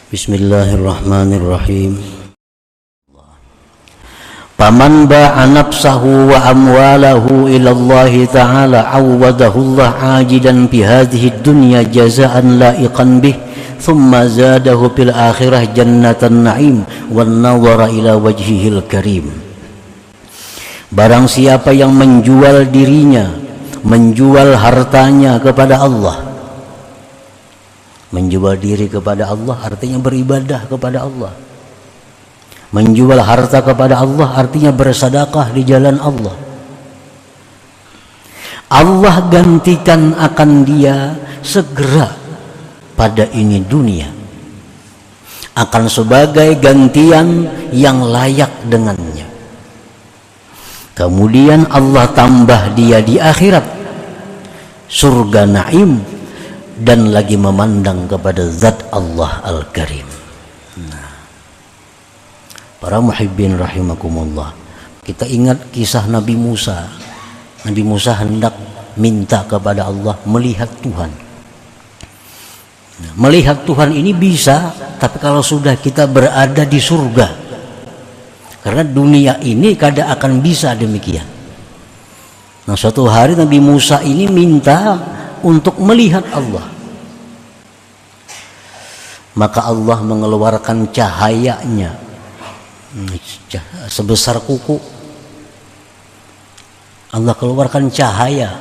Bismillahirrahmanirrahim. Faman ba'a nafsahu wa amwalahu ila Allah ta'ala awwadahu Allah ajidan fi hadhihi dunya jazaan la'iqan bih thumma zadahu fil akhirah jannatan na'im wan nadhara ila wajhihil karim. Barang siapa yang menjual dirinya, menjual hartanya kepada Allah. Menjual diri kepada Allah artinya beribadah kepada Allah. Menjual harta kepada Allah artinya bersedekah di jalan Allah. Allah gantikan akan dia segera pada ini dunia, akan sebagai gantian yang layak dengannya. Kemudian Allah tambah dia di akhirat surga naim dan lagi memandang kepada zat Allah Al-Karim. Nah, para muhibbin rahimakumullah, kita ingat kisah Nabi Musa. Nabi Musa hendak minta kepada Allah melihat Tuhan. Nah, melihat Tuhan ini bisa, tapi kalau sudah kita berada di surga. Karena dunia ini kadang akan bisa demikian. Nah, suatu hari Nabi Musa ini minta untuk melihat Allah. Maka Allah mengeluarkan cahayanya sebesar kuku. Allah keluarkan cahaya,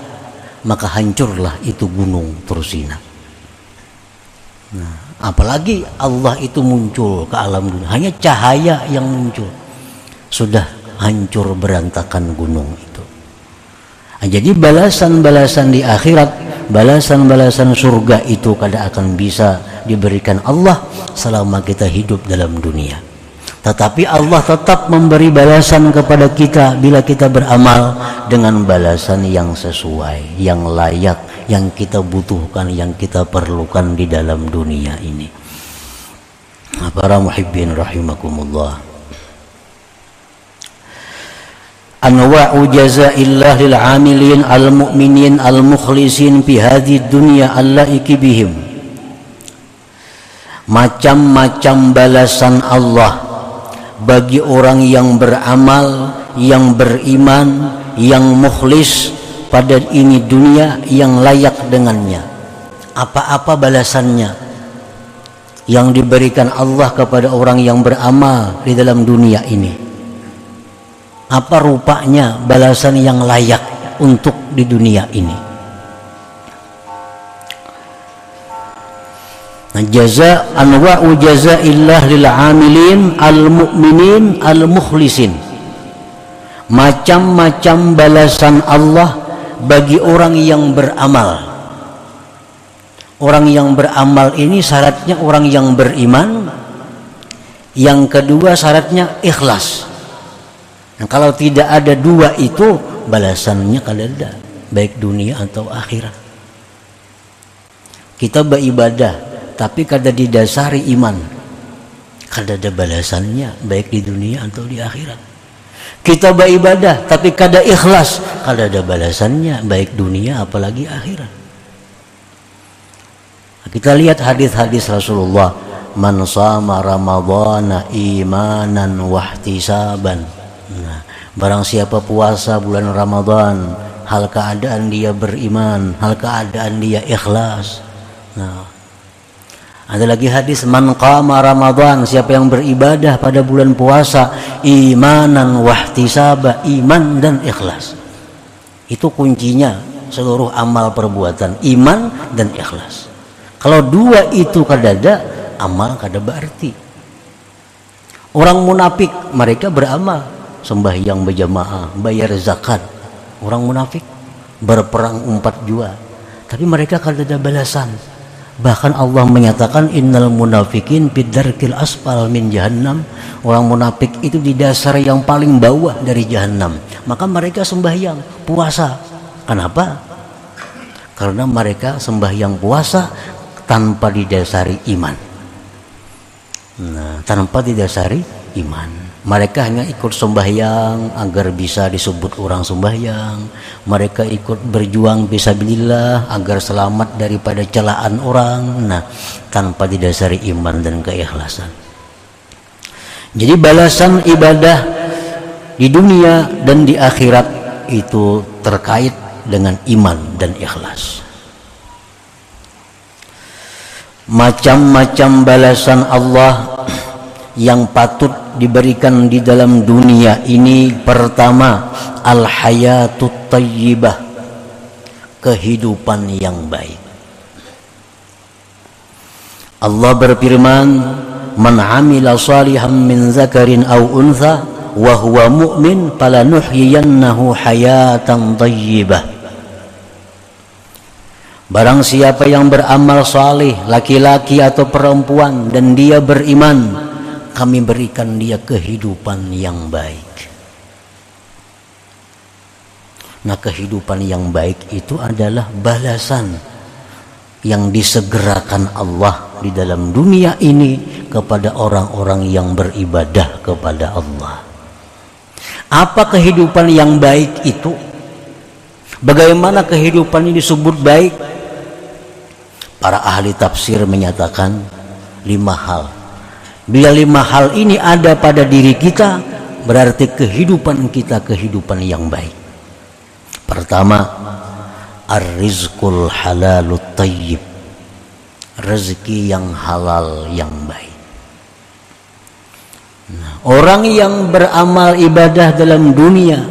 maka hancurlah itu gunung Tursina. Nah, apalagi Allah itu muncul ke alam dunia, hanya cahaya yang muncul sudah hancur berantakan gunung itu. Nah, jadi balasan-balasan di akhirat, balasan-balasan surga itu kadang akan bisa diberikan Allah selama kita hidup dalam dunia. Tetapi Allah tetap memberi balasan kepada kita bila kita beramal dengan balasan yang sesuai, yang layak, yang kita butuhkan, yang kita perlukan di dalam dunia ini. Para muhibbin rahimakumullah, anwa'u jazaillah lil 'amilin al-mu'minin al-mukhlisin fi hadhihi dunya allaiki bihim. Macam-macam balasan Allah bagi orang yang beramal, yang beriman, yang mukhlis pada ini dunia, yang layak dengannya. Apa-apa balasannya yang diberikan Allah kepada orang yang beramal di dalam dunia ini? Apa rupanya balasan yang layak untuk di dunia ini? Jaza anwa'u jazaillah lil 'amilin al-mu'minin al-mukhlisin. Macam-macam balasan Allah bagi orang yang beramal. Orang yang beramal ini syaratnya orang yang beriman. Yang kedua syaratnya ikhlas. Nah, kalau tidak ada dua itu, balasannya kada ada, baik dunia atau akhirat. Kita beribadah tapi kada didasari iman, kada ada balasannya baik di dunia atau di akhirat. Kita beribadah tapi kada ikhlas, kada ada balasannya baik dunia apalagi akhirat. Kita lihat hadis-hadis Rasulullah, man shama ramadhana imanan wahtisaban. Nah, barang siapa puasa bulan Ramadan hal keadaan dia beriman, hal keadaan dia ikhlas. Nah, ada lagi hadis, man qama Ramadan, siapa yang beribadah pada bulan puasa imanan wahtisaba, iman dan ikhlas. Itu kuncinya seluruh amal perbuatan, iman dan ikhlas. Kalau dua itu kada ada, amal kada berarti. Orang munafik mereka beramal, sembahyang berjamaah, bayar zakat. Orang munafik berperang 4 jua, tapi mereka kada ada balasan. Bahkan Allah menyatakan innal munafikin bidarkil asfal min jahannam. Orang munafik itu di dasar yang paling bawah dari jahannam. Maka mereka sembahyang, puasa. Kenapa? Karena mereka sembahyang puasa tanpa didasari iman. Nah, tanpa didasari iman. Mereka hanya ikut sembahyang agar bisa disebut orang sembahyang. Mereka ikut berjuang fisabilillah agar selamat daripada celaan orang. Nah, tanpa didasari iman dan keikhlasan. Jadi balasan ibadah di dunia dan di akhirat itu terkait dengan iman dan ikhlas. Macam-macam balasan Allah yang patut diberikan di dalam dunia ini. Pertama, al-hayatut tayyibah, kehidupan yang baik. Allah berfirman, man amila salihan min zakarin aw untha wa huwa mu'min falanuhyiyannahu hayatan tayyibah. Barang siapa yang beramal saleh, laki-laki atau perempuan, dan dia beriman, kami berikan dia kehidupan yang baik. Nah, kehidupan yang baik itu adalah balasan yang disegerakan Allah di dalam dunia ini kepada orang-orang yang beribadah kepada Allah. Apa kehidupan yang baik itu? Bagaimana kehidupan ini disebut baik? Para ahli tafsir menyatakan 5 hal. Bila 5 hal ini ada pada diri kita, berarti kehidupan kita kehidupan yang baik. Pertama, ar-rizqul halalut tayyib, rezeki yang halal yang baik. Nah, orang yang beramal ibadah dalam dunia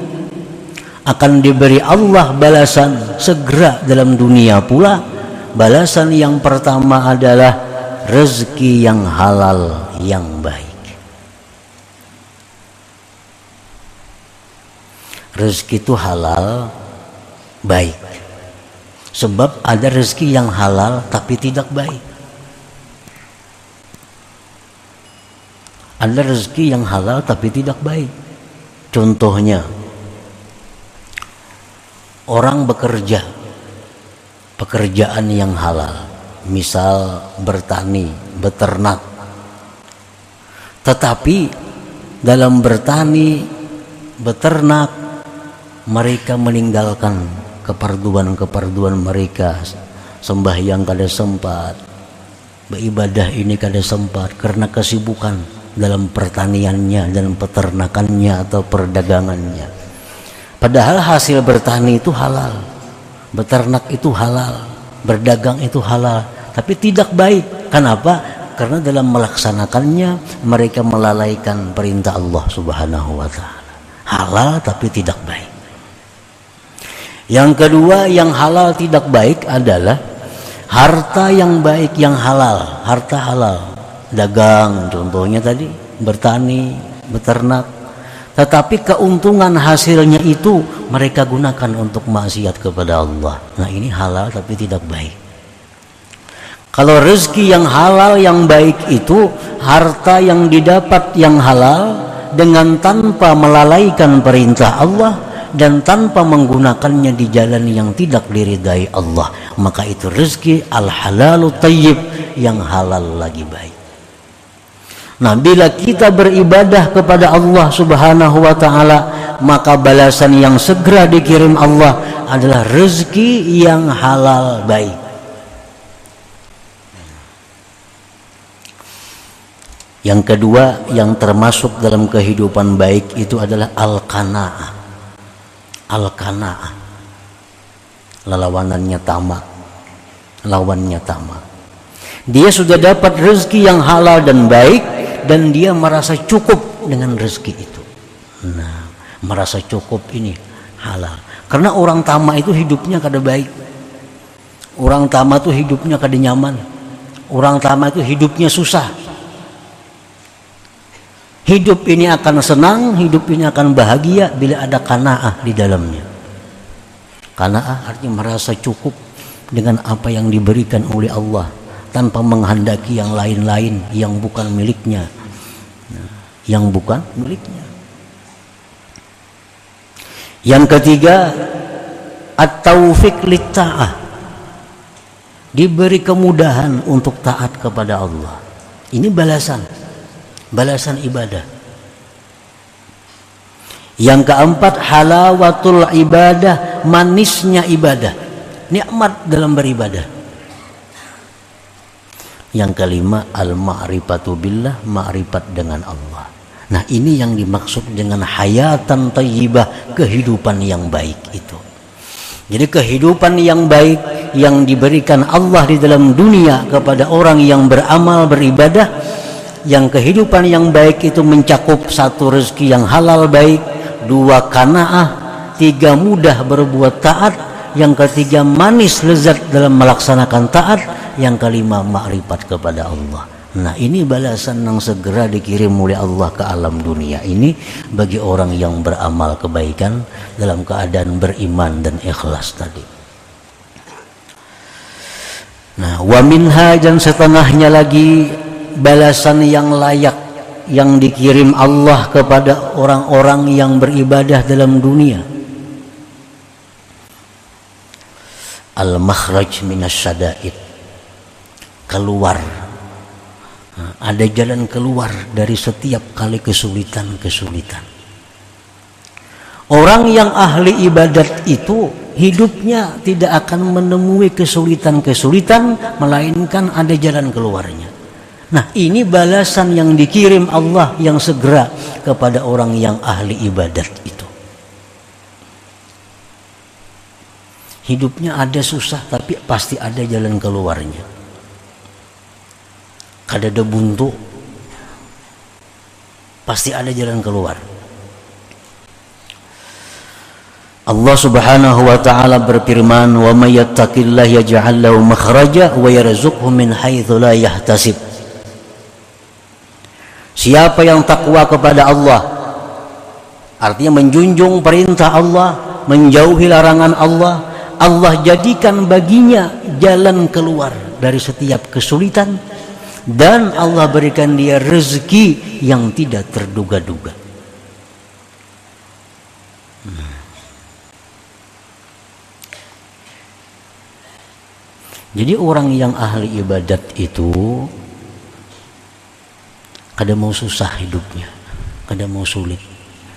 akan diberi Allah balasan segera dalam dunia pula. Balasan yang pertama adalah rezeki yang halal yang baik. Rezeki itu halal baik. Sebab ada rezeki yang halal tapi tidak baik. Ada rezeki yang halal tapi tidak baik. Contohnya, orang bekerja pekerjaan yang halal, misal bertani, beternak. Tetapi dalam bertani, beternak, mereka meninggalkan keperduan mereka. Sembahyang kada sempat, beribadah ini kada sempat karena kesibukan dalam pertaniannya dan peternakannya atau perdagangannya. Padahal hasil bertani itu halal, beternak itu halal, berdagang itu halal, tapi tidak baik. Kenapa? Karena dalam melaksanakannya mereka melalaikan perintah Allah Subhanahu wa taala. Halal tapi tidak baik. Yang kedua, yang halal tidak baik adalah harta yang baik yang halal, harta halal. Dagang contohnya tadi, bertani, beternak. Tetapi keuntungan hasilnya itu mereka gunakan untuk maksiat kepada Allah. Nah, ini halal tapi tidak baik. Kalau rezeki yang halal yang baik itu harta yang didapat yang halal dengan tanpa melalaikan perintah Allah dan tanpa menggunakannya di jalan yang tidak diridai Allah, maka itu rezeki al-halalu tayyib, yang halal lagi baik. Nah, bila kita beribadah kepada Allah Subhanahu wa taala, maka balasan yang segera dikirim Allah adalah rezeki yang halal baik. Yang kedua yang termasuk dalam kehidupan baik itu adalah al-qanaah. Al-qanaah, lawanannya tamak, lawannya tamak. Dia sudah dapat rezeki yang halal dan baik dan dia merasa cukup dengan rezeki itu. Nah, merasa cukup ini halal. Karena orang tamak itu hidupnya kada baik. Orang tamak itu hidupnya kada nyaman. Orang tamak itu hidupnya susah. Hidup ini akan senang, hidup ini akan bahagia bila ada qanaah di dalamnya. Qanaah artinya merasa cukup dengan apa yang diberikan oleh Allah, tanpa menghendaki yang lain-lain yang bukan miliknya. Yang bukan miliknya. Yang ketiga, at-taufiq lit-ta'ah. Diberi kemudahan untuk taat kepada Allah. Ini balasan ibadah. Yang keempat, halawatul ibadah, manisnya ibadah, nikmat dalam beribadah. Yang kelima, al-ma'rifatu billah, ma'rifat dengan Allah. Nah, ini yang dimaksud dengan hayatan thayyibah, kehidupan yang baik itu. Jadi kehidupan yang baik yang diberikan Allah di dalam dunia kepada orang yang beramal beribadah, yang kehidupan yang baik itu mencakup satu, rezeki yang halal baik, dua, qanaah, tiga, mudah berbuat taat, yang ketiga, manis lezat dalam melaksanakan taat, yang kelima, makrifat kepada Allah. Nah, ini balasan yang segera dikirim oleh Allah ke alam dunia ini bagi orang yang beramal kebaikan dalam keadaan beriman dan ikhlas tadi. Nah, wa minha, dan setengahnya lagi balasan yang layak yang dikirim Allah kepada orang-orang yang beribadah dalam dunia. Al-makhraj minasyada'id, keluar. Nah, ada jalan keluar dari setiap kali kesulitan-kesulitan. Orang yang ahli ibadat itu hidupnya tidak akan menemui kesulitan-kesulitan, melainkan ada jalan keluarnya. Nah, ini balasan yang dikirim Allah yang segera kepada orang yang ahli ibadat itu. Hidupnya ada susah, tapi pasti ada jalan keluarnya. Kada buntu, pasti ada jalan keluar. Allah Subhanahu wa taala berfirman, "Wa may yattaqillaha yaj'al lahu makhraja wa yarzuqhu min haitsu la yahtasib." Siapa yang takwa kepada Allah, artinya menjunjung perintah Allah, menjauhi larangan Allah, Allah jadikan baginya jalan keluar dari setiap kesulitan, dan Allah berikan dia rezeki yang tidak terduga-duga. Jadi orang yang ahli ibadat itu kada mau susah hidupnya, kada mau sulit.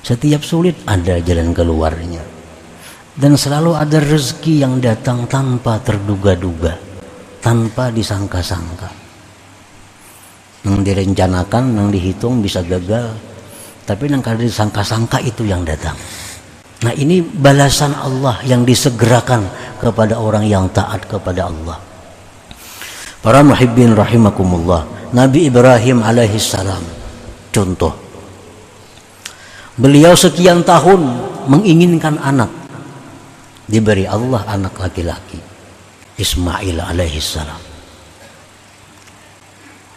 Setiap sulit ada jalan keluarnya, dan selalu ada rezeki yang datang tanpa terduga-duga, tanpa disangka-sangka. Yang direncanakan, yang dihitung bisa gagal, tapi yang kada disangka-sangka itu yang datang. Nah, ini balasan Allah yang disegerakan kepada orang yang taat kepada Allah. Para muhibbin rahimakumullah, Nabi Ibrahim alaihissalam contoh. Beliau sekian tahun menginginkan anak, diberi Allah anak laki-laki, Ismail alaihissalam.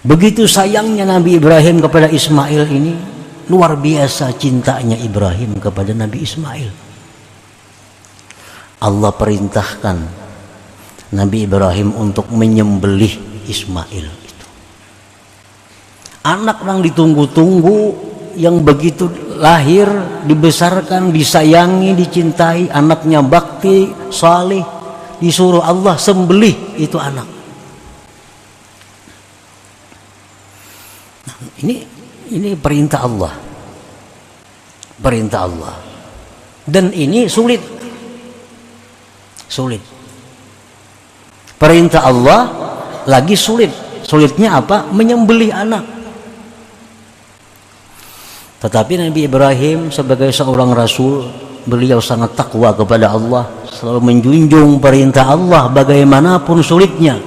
Begitu sayangnya Nabi Ibrahim kepada Ismail ini, luar biasa cintanya Ibrahim kepada Nabi Ismail. Allah perintahkan Nabi Ibrahim untuk menyembelih Ismail itu. Anak yang ditunggu-tunggu, yang begitu lahir, dibesarkan, disayangi, dicintai, anaknya bakti, saleh, disuruh Allah sembelih itu anak. Ini perintah Allah, perintah Allah, dan ini sulit. Perintah Allah lagi sulit. Sulitnya apa? Menyembelih anak. Tetapi Nabi Ibrahim sebagai seorang rasul, beliau sangat takwa kepada Allah, selalu menjunjung perintah Allah bagaimanapun sulitnya.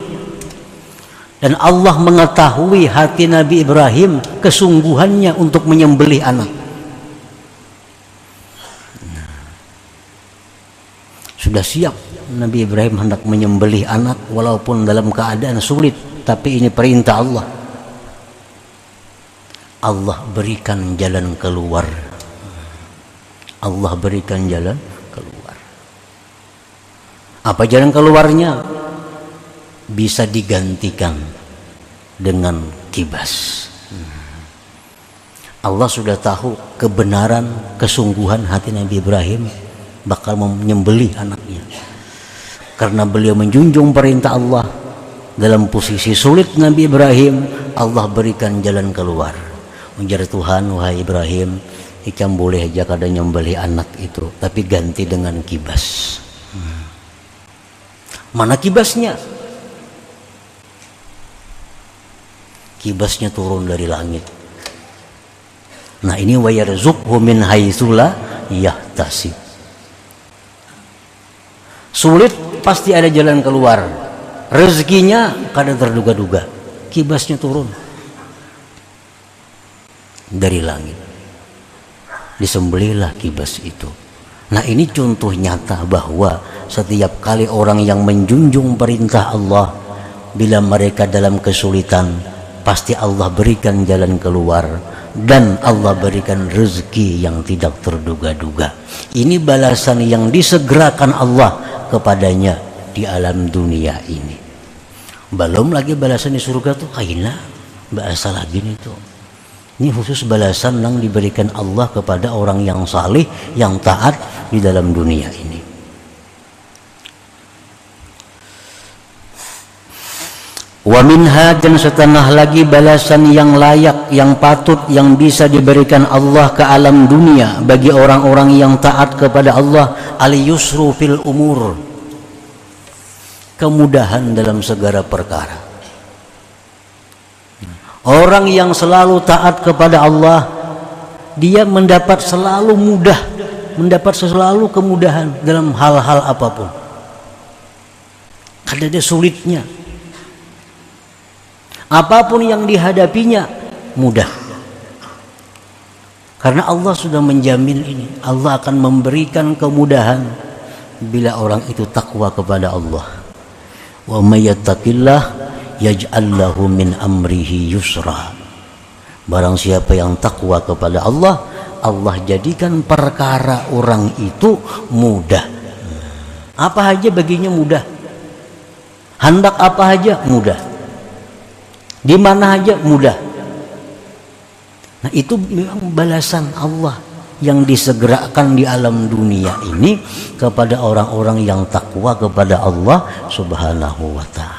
Dan Allah mengetahui hati Nabi Ibrahim, kesungguhannya untuk menyembelih anak. Sudah siap Nabi Ibrahim hendak menyembelih anak walaupun dalam keadaan sulit, tapi ini perintah Allah. Allah berikan jalan keluar. Allah berikan jalan keluar. Apa jalan keluarnya? Bisa digantikan dengan kibas. Allah sudah tahu kebenaran, kesungguhan hati Nabi Ibrahim bakal menyembelih anaknya. Karena beliau menjunjung perintah Allah, dalam posisi sulit Nabi Ibrahim, Allah berikan jalan keluar. Ujar Tuhan, wahai Ibrahim, Ikam boleh aja kadang nyembelih anak itu, tapi ganti dengan kibas. Mana kibasnya? Kibasnya turun dari langit. Nah ini wa yarzuqhu min haitsu la yahtasib. Sulit pasti ada jalan keluar. Rezekinya kadang terduga-duga. Kibasnya turun dari langit. Disembelihlah kibas itu. Nah ini contoh nyata bahwa setiap kali orang yang menjunjung perintah Allah, bila mereka dalam kesulitan, pasti Allah berikan jalan keluar dan Allah berikan rezeki yang tidak terduga-duga. Ini balasan yang disegerakan Allah kepadanya di alam dunia ini. Belum lagi balasan di surga tuh kaina bahasa lagi nih tuh. Ini khusus balasan yang diberikan Allah kepada orang yang saleh, yang taat di dalam dunia ini. Wa minha, dan setengah lagi balasan yang layak, yang patut, yang bisa diberikan Allah ke alam dunia bagi orang-orang yang taat kepada Allah, al-yusru fil umur, kemudahan dalam segala perkara. Orang yang selalu taat kepada Allah, dia mendapat selalu mudah, mendapat selalu kemudahan dalam hal-hal apapun. Kada ada sulitnya. Apapun yang dihadapinya mudah. Karena Allah sudah menjamin ini. Allah akan memberikan kemudahan bila orang itu takwa kepada Allah. Wa may yattaqillah yaj'al lahu min amrihi yusra. Barang siapa yang takwa kepada Allah, Allah jadikan perkara orang itu mudah. Apa aja baginya mudah. Hendak apa aja mudah. Di mana aja mudah. Nah itu memang balasan Allah yang disegerakan di alam dunia ini kepada orang-orang yang takwa kepada Allah Subhanahu wa ta'ala.